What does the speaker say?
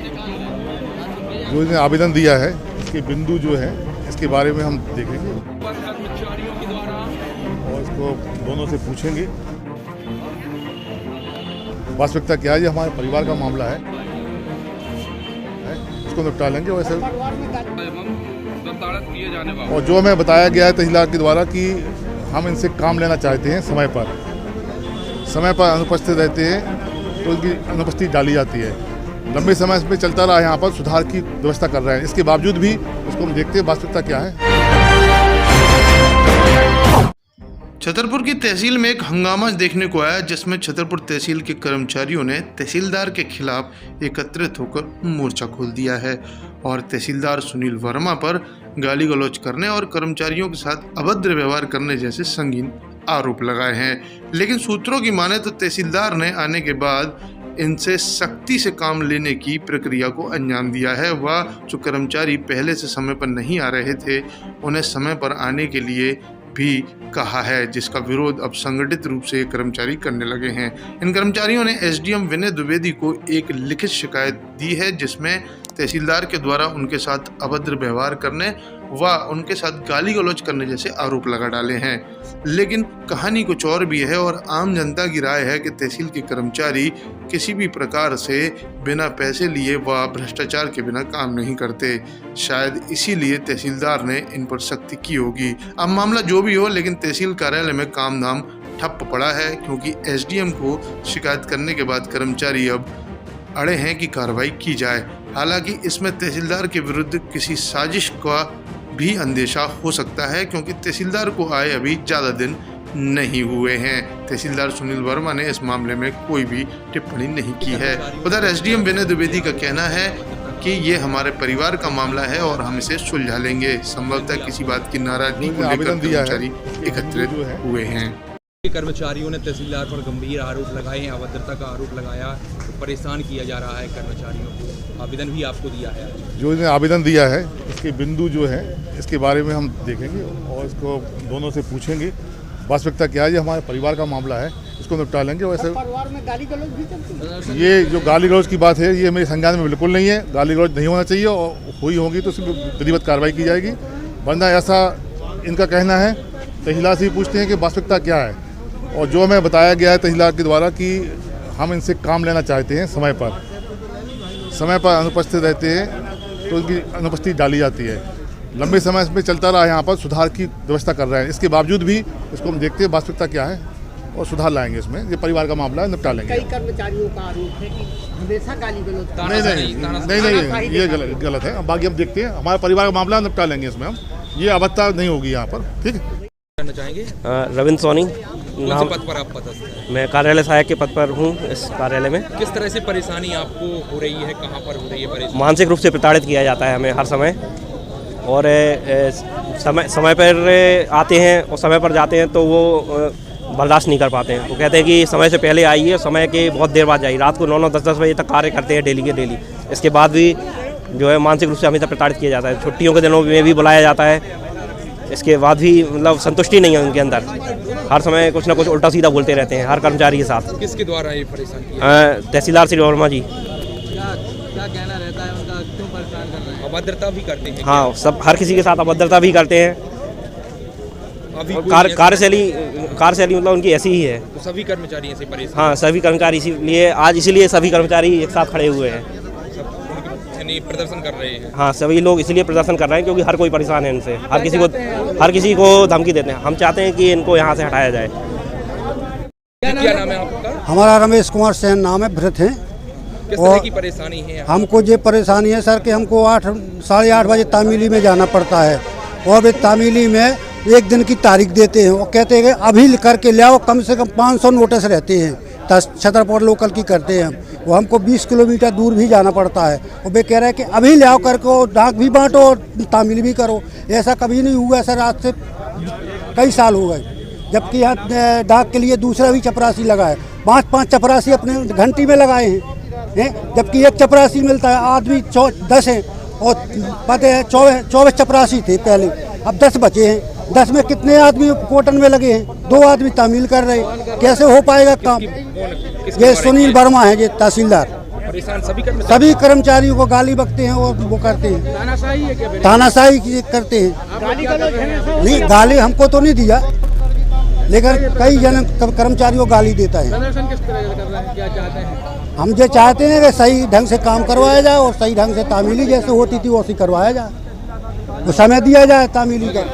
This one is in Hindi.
जो इसने आवेदन दिया है इसके बिंदु जो है इसके बारे में हम देखेंगे और इसको दोनों से पूछेंगे वास्तविकता क्या है। ये हमारे परिवार का मामला है, इसको निपटा लेंगे वैसे। और जो हमें बताया गया है तहसीलदार के द्वारा कि हम इनसे काम लेना चाहते हैं, समय पर अनुपस्थित रहते हैं तो इनकी अनुपस्थिति डाली जाती है। लंबे समय से चलता रहा, यहाँ पर सुधार की व्यवस्था कर रहे हैं, इसके बावजूद भी उसको हम देखते हैं वास्तविकता क्या है। छतरपुर की तहसील में एक हंगामा देखने को आया, जिसमें छतरपुर तहसील के कर्मचारियों ने तहसीलदार के खिलाफ एकत्रित होकर मोर्चा खोल दिया है और तहसीलदार सुनील वर्मा पर गाली गलौज करने और कर्मचारियों के साथ अभद्र व्यवहार करने जैसे संगीन आरोप लगाए हैं। लेकिन सूत्रों की माने तो तहसीलदार ने आने के बाद इनसे सख्ती से काम लेने की प्रक्रिया को अंजाम दिया है। वह जो कर्मचारी पहले से समय पर नहीं आ रहे थे उन्हें समय पर आने के लिए भी कहा है, जिसका विरोध अब संगठित रूप से कर्मचारी करने लगे हैं। इन कर्मचारियों ने एसडीएम विनय द्विवेदी को एक लिखित शिकायत दी है, जिसमें तहसीलदार के द्वारा उनके साथ अभद्र व्यवहार करने व उनके साथ गाली गलौज करने जैसे आरोप लगा डाले हैं। लेकिन कहानी कुछ और भी है और आम जनता की राय है कि तहसील के कर्मचारी किसी भी प्रकार से बिना पैसे लिए व भ्रष्टाचार के बिना काम नहीं करते। शायद इसीलिए तहसीलदार ने इन पर सख्ती की होगी। अब मामला जो भी हो, लेकिन तहसील कार्यालय में काम धाम ठप पड़ा है, क्योंकि एसडीएम को शिकायत करने के बाद कर्मचारी अब अड़े हैं कि कार्रवाई की जाए। हालांकि इसमें तहसीलदार के विरुद्ध किसी साजिश का भी अंदेशा हो सकता है, क्योंकि तहसीलदार को आए अभी ज़्यादा दिन नहीं हुए हैं। तहसीलदार सुनील वर्मा ने इस मामले में कोई भी टिप्पणी नहीं की है। उधर एसडीएम विनय द्विवेदी का कहना है कि ये हमारे परिवार का मामला है और हम इसे सुलझा लेंगे। संभवतः किसी बात की नाराजगी को लेकर कर्मचारी एकत्रित हुए हैं। कर्मचारियों ने तहसीलदार पर गंभीर आरोप लगाए हैं, अभद्रता का आरोप लगाया, तो परेशान किया जा रहा है कर्मचारियों को। आवेदन भी आपको दिया है। जो इसने आवेदन दिया है इसके बिंदु जो है इसके बारे में हम देखेंगे और इसको दोनों से पूछेंगे वास्तविकता क्या है। ये हमारे परिवार का मामला है, इसको निपटा लेंगे वैसे। परिवार में गाली गलौज भी चलती है। ये जो गाली गलौज की बात है ये मेरे संज्ञान में बिल्कुल नहीं है। गाली गलौज नहीं होना चाहिए और हुई होगी तो उसकी विधिवत कार्रवाई की जाएगी, वरना ऐसा इनका कहना है। तहसीलदार से पूछते हैं कि वास्तविकता क्या है, और जो हमें बताया गया है तहसीलदार के द्वारा कि हम इनसे काम लेना चाहते हैं, समय पर अनुपस्थित रहते हैं तो उनकी अनुपस्थिति डाली जाती है। लंबे समय में चलता रहा, यहाँ पर सुधार की व्यवस्था कर रहे हैं, इसके बावजूद भी इसको हम देखते हैं वास्तविकता क्या है और सुधार लाएंगे इसमें। ये परिवार का मामला है, निपटा लेंगे। कई कर्मचारियों का आरोप है कि हमेशा गाली गलौज। नहीं, ये गलत है। बाकी हम देखते हैं, हमारे परिवार का मामला निपटा लेंगे इसमें हम। ये अभद्रता नहीं होगी यहाँ पर, ठीक है। करना चाहेंगे? रविंद्र सोनी नाम। पद पर आप पदस्थ हैं? मैं कार्यालय सहायक के पद पर हूँ इस कार्यालय में। किस तरह से परेशानी आपको हो रही है, कहाँ पर हो रही है परेशानी? मानसिक रूप से प्रताड़ित किया जाता है हमें हर समय, और समय पर आते हैं और समय पर जाते हैं तो वो बर्दाश्त नहीं कर पाते हैं। वो कहते हैं कि समय से पहले आइए, समय के बहुत देर बाद जाइए। रात को 9-9, 10-10 बजे तक कार्य करते हैं डेली के डेली। इसके बाद भी जो है मानसिक रूप से हमेशा प्रताड़ित किया जाता है। छुट्टियों के दिनों में भी बुलाया जाता है, इसके बाद भी मतलब संतुष्टि नहीं है उनके अंदर। हर समय कुछ ना कुछ उल्टा सीधा बोलते रहते हैं हर कर्मचारी के साथ। किसके द्वारा ये परेशान किया? तहसीलदार श्री वर्मा जी। क्या कहना रहता है उनका, क्यों परेशान कर रहे हैं? अभद्रता भी करते हैं? हाँ, सब हर किसी के साथ अभद्रता भी करते हैं। कार्यशैली मतलब उनकी ऐसी ही है। तो सभी कर्मचारी ऐसे परेशान? हाँ, सभी कर्मचारी, इसीलिए सभी कर्मचारी एक साथ खड़े हुए हैं, प्रदर्शन कर रहे हैं। हाँ, सभी लोग इसलिए प्रदर्शन कर रहे हैं क्योंकि हर कोई परेशान है इनसे। हर किसी को धमकी देते हैं। हम चाहते हैं कि इनको यहाँ से हटाया जाए। क्या नाम है आपका? हमारा रमेश कुमार सेन नाम है, भरत हैं। किस तरह की परेशानी है? हमको ये परेशानी है सर कि हमको 8-8:30 बजे तामीली में जाना पड़ता है, और वे तामीली में एक दिन की तारीख देते हैं और कहते हैं कि अभी करके ले आओ। कम से कम 500 नोटिस रहते हैं, छतरपुर लोकल की करते हैं। वो हमको 20 किलोमीटर दूर भी जाना पड़ता है, और वे कह रहे हैं कि अभी ले आओ करके, डाक भी बांटो और तामील भी करो। ऐसा कभी नहीं हुआ सर, आज से कई साल हो गए। जबकि यहाँ डाक के लिए दूसरा भी चपरासी लगा है। 5-5 चपरासी अपने घंटी में लगाए हैं, जबकि एक चपरासी मिलता है। आदमी 10 हैं और पता है 24 चपरासी थे पहले, अब 10 बचे हैं। 10 में कितने आदमी कोटन में लगे हैं? 2 आदमी तामील कर रहे हैं। कैसे हो पाएगा काम? ये सुनील वर्मा है, ये तहसीलदार। परेशान सभी सभी कर्मचारियों को गाली बकते हैं और वो करते हैं, तानाशाही है क्या? तानाशाही करते हैं। गाली गलौज है नहीं, गाली हमको तो नहीं दिया, लेकिन कई जन कर्मचारियों को गाली देता है। प्रदर्शन किस तरह कर रहे हैं, क्या चाहते हैं? हम जो चाहते हैं कि सही ढंग से काम करवाया जाए और सही ढंग से तामीली जैसे होती थी वैसी करवाया जाए, वो समय दिया जाए तामीली का।